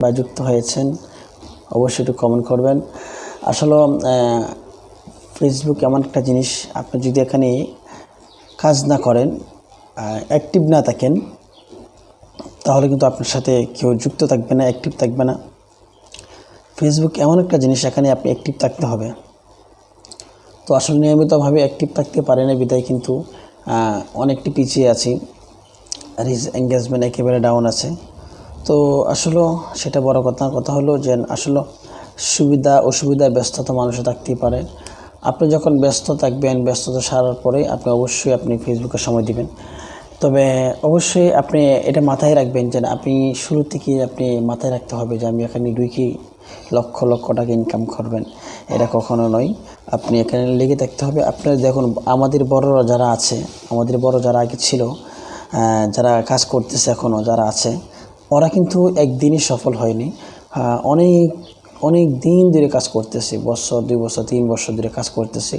বা যুক্ত হয়েছেন অবশ্যই একটু কমেন্ট করবেন। আসলে ফেসবুক এমন একটা জিনিস, আপনি যদি এখানে কাজ না করেন, অ্যাক্টিভ না থাকেন, তাহলে কিন্তু আপনার সাথে কেউ যুক্ত থাকবে না, অ্যাক্টিভ থাকবে না। ফেসবুক এমন একটা জিনিস, এখানে আপনি অ্যাক্টিভ থাকতে হবে। তো আসলে নিয়মিতভাবে অ্যাক্টিভ থাকতে পারে না বিদায় কিন্তু অনেকটি পিছিয়ে আছি, রিচ এঙ্গেজমেন্ট একেবারে ডাউন আছে। তো আসলে সেটা বড় কথা হলো যে আসলে সুবিধা অসুবিধা ব্যস্ততা মানুষে থাকতেই পারে। আপনি যখন ব্যস্ত থাকবেন, ব্যস্ততা সারার পরে আপনি ফেসবুকে সময় দিবেন। তবে অবশ্যই আপনি এটা মাথায় রাখবেন যে আপনি শুরু থেকেই আপনি মাথায় রাখতে হবে যে আমি এখানে লক্ষ লক্ষ টাকা ইনকাম করবেন, এটা কখনো নয়। আপনি এখানে লেগে থাকতে হবে। আপনার দেখুন, আমাদের বড়রা যারা আছে, আমাদের বড় যারা আগে ছিল, যারা কাজ করতেছে এখনও যারা আছে, ওরা কিন্তু একদিনই সফল হয়নি। অনেক অনেক দিন ধরে কাজ করতেছে, বছর 2 বছর 3 বছর ধরে কাজ করতেছে,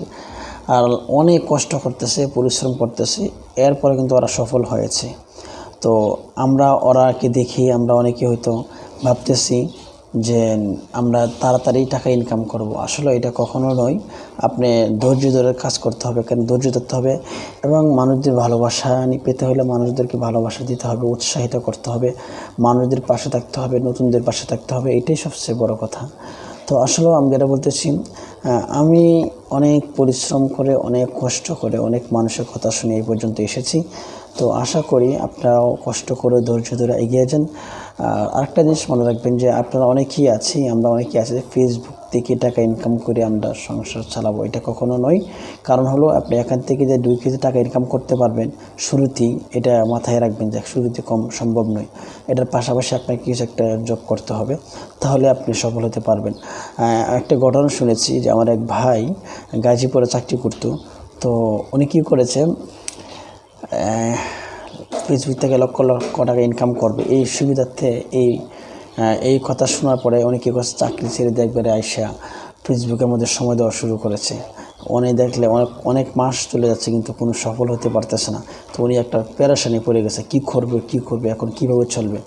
আর অনেক কষ্ট করতেছে, পরিশ্রম করতেছে, এরপরে কিন্তু ওরা সফল হয়েছে। তো ওরাকে দেখি আমরা অনেকে হয়তো ভাবতেছি যে আমরা তাড়াতাড়ি টাকা ইনকাম করব। আসলে এটা কখনো নয়। আপনি ধৈর্য ধরে কাজ করতে হবে, কারণ ধৈর্য ধরতে হবে এবং মানুষদের ভালোবাসা পেতে হলে মানুষদেরকে ভালোবাসা দিতে হবে, উৎসাহিত করতে হবে, মানুষদের পাশে থাকতে হবে, নতুনদের পাশে থাকতে হবে, এটাই সবচেয়ে বড় কথা। তো আসলেও আমি যেটা বলতেছি, আমি অনেক পরিশ্রম করে, অনেক কষ্ট করে, অনেক মানুষের কথা শুনে এই পর্যন্ত এসেছি। তো আশা করি আপনারাও কষ্ট করে ধৈর্য ধরে এগিয়ে যান। আরেকটা জিনিস মনে রাখবেন যে আমরা অনেকেই আছি যে ফেসবুক থেকে টাকা ইনকাম করে আমরা সংসার চালাবো, এটা কখনো নয়। কারণ হলো আপনি এখান থেকে যে 2 কেজি টাকা ইনকাম করতে পারবেন শুরুতেই, এটা মাথায় রাখবেন যে শুরুতে কম সম্ভব নয়। এটার পাশাপাশি আপনাকে কিছু একটা জব করতে হবে, তাহলে আপনি সফল হতে পারবেন। একটা ঘটনা শুনেছি যে আমার এক ভাই গাজীপুরে চাকরি করতো। তো উনি কী করেছে, ফেসবুক থেকে লক্ষ লক্ষ টাকা ইনকাম করবে এই সুবিধার্থে এই কথা শোনার পরে উনি কী করছে, চাকরি ছেড়ে দিয়ে একবারে আইসা ফেসবুকের মধ্যে সময় দেওয়া শুরু করেছে। দেখলে অনেক মাস চলে যাচ্ছে কিন্তু কোনো সফল হতে পারতেছে না। তো উনি একটা প্যারাশানি পড়ে গেছে, কী করবে এখন, কীভাবে চলবে।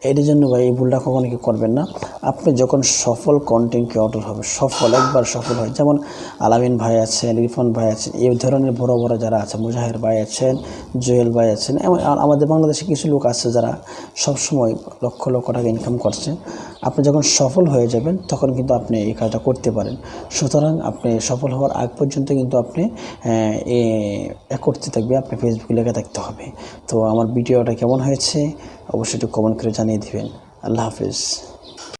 এর জন্য ভাই এই ভুলটা কখনো কি করবেন না। আপনি যখন সফল কন্টেন্ট ক্রিয়েটর হবে, একবার সফল হয়, যেমন আলামিন ভাই আছেন, রিফান ভাই আছেন, এই ধরনের বড় বড় যারা আছে, মুজাহির ভাই আছেন, জুয়েল ভাই আছেন, আমাদের বাংলাদেশে কিছু লোক আছে যারা সবসময় লক্ষ লক্ষ টাকা ইনকাম করছে। আপনি যখন সফল হয়ে যাবেন তখন কিন্তু আপনি এই কাজটা করতে পারেন। সুতরাং আপনি সফল হওয়ার আগ পর্যন্ত কিন্তু আপনি করতে থাকবে, আপনি ফেসবুকে লেগে থাকতে হবে। তো আমার ভিডিওটা কেমন হয়েছে অবশ্যই একটু কমেন্ট করে জানিয়ে দিবেন। আল্লাহ হাফিজ।